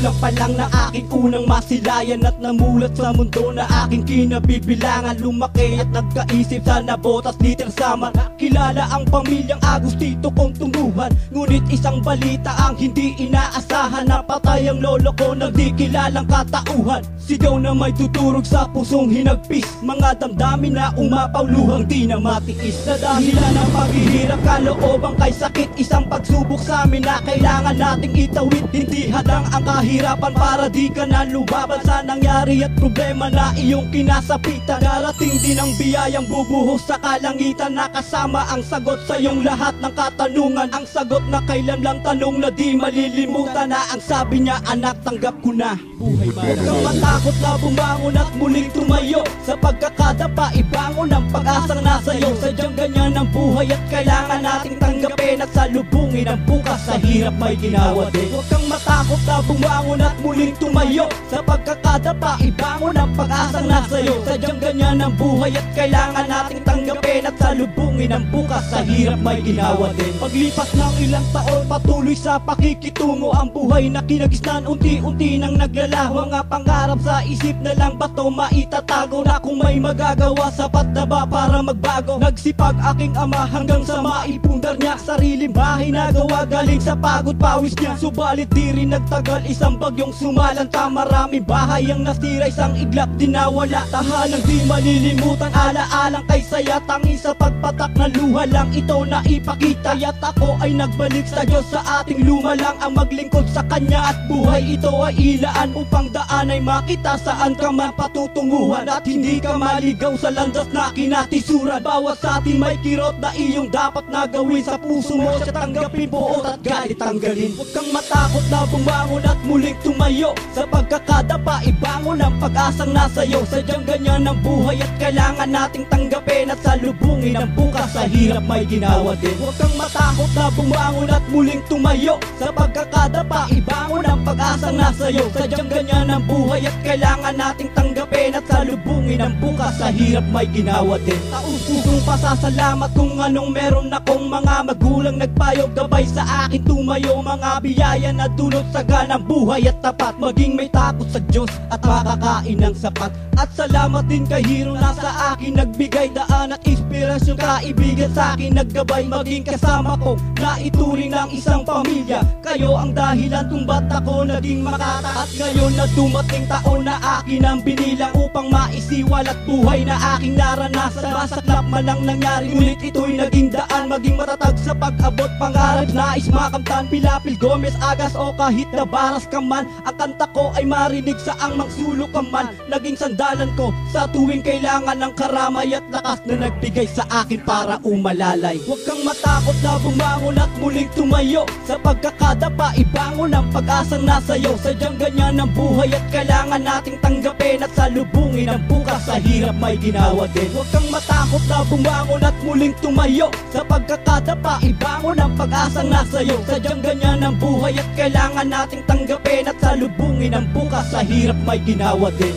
Gulang pa lang na aking unang masilayan at namulat sa mundo na aking kinabibilangan. Lumaki at nagkaisip sa nabotas ni Tersaman. Kilala ang pamilyang Agustito kong tunguhan, ngunit isang balita ang hindi inaasahan. Napatay ang lolo ko na di kilalang katauhan. Sigaw na may tuturog sa pusong hinagpis, mga damdamin na umapaw luhang di na matiis. Sa dahilan ng paghihirap kalooban kay sakit, isang pagsubok sa amin na kailangan nating itawid. Hindi hadang ang kahirapan para di ka na lumaban sa nangyari at problema na iyong kinasapitan. Darating din ang biyayang bubuhos sa kalangitan na kasama ang sagot sa iyong lahat ng katanungan. Ang sagot na kailan lang tanong na di malilimutan, na ang sabi niya, anak, tanggap ko na buhay ba? Huwag kang matakot na bumangon at muling tumayo, sa pagkakadapa ibangon ang pag-asang nasa iyo. Sadyang ganyan ang buhay at kailangan nating tanggapin at salubungin ang bukas. Sa hirap may ginawa din. Huwag kang matakot na bumangon at muling tumayo, sa pagkakadapa ibangon ang pag-asang nasa iyo. Sadyang ganyan ang buhay at kailangan nating tanggapin at salubungin ang bukas. Sa hirap may ginawa din. Paglipas ng ilang taon patuloy sa pakikitungo, ang buhay na kinagisnan unti-unti nang naglalaho. Mga pangarap sa isip na lang ba to maitatago, na kung may magagawa sapat na ba para magbago? Nagsipag aking ama hanggang sa maipundar niya sariling bahay na gawa galing sa pagod pawis niya. Subalit di rin nagtagal, isang bagyong sumalanta. Maraming bahay ang nasira, isang iglap din nawala. Tahalang di malilimutan, alaalang kay saya. Tangi sa pagpatak na luha lang ito na ipakita. At ako ay nagbalik sa Diyos, sa ating luma lang ang maglingkod sa Kanya. At buhay ito ay ilaan upang daan ay makita saan ka man patutunguhan, at hindi ka maligaw sa landas na kinatisuran. Bawat sa atin may kirot na iyong dapat na gawin. Sa puso mo siya tanggapin, buot at galit tanggalin. Huwag kang matakot na bumangon at muling tumayo, sa pagkakadapa ibangon ang pag-asang nasa iyo. Sadyang ganyan ang buhay at kailangan nating tanggapin at salubungin ang bukas. Sa hirap may ginawa din. Huwag kang matakot na bumangon at muling tumayo, sa pagkakadapa ibangon ang pag-asang nasa iyo. Sadyang ganyan ang buhay at kailangan nating tanggapin at salubungin ang bukas. Sa hirap may ginawa din. Taus-pusong pasasalamat kung anong meron akong mga magulang nagpayo, gabay sa akin tumayo. Mga biyaya na dulot sa ganang buhay at tapat, maging may takot sa Diyos at makakain ng sapat. At salamat din kay Hero na sa akin nagbigay daan at inspirasyon. Kaibigan sa akin naggabay, maging kasama ko na ituring ng isang pamilya. Kayo ang dahilan kung ba't ako naging makata. At ngayon na dumating taon na akin ang binilang upang maisiwal at buhay na aking naranasan. Masaklap man ang nangyari, ngunit ito'y naging daan maging matatag sa pag-abot pangarap. Nais makamtan, Pilapil Gomez Agas o kahit na baras ka man, ang kanta ko ay marinig sa ang magsulok ka man. Naging sandalan ko sa tuwing kailangan ng karamay at lakas na nagbigay sa akin para umalalay. Huwag kang matakot na bumangon at muling tumayo, sa pagkakadapa ibangon ang pag-asang nasa iyo. Sadyang ganyan ang buhay at kailangan nating tanggapin at salubungin ang bukas. Sa hirap may ginawa din. Huwag kang matakot na bumangon at muling tumayo, sa pagkakadapa ibangon ang pag-asang nasa iyo. Sadyang ganyan ang buhay at kailangan nating tanggapin at salubungin ang bukas. Sa hirap may ginawa din.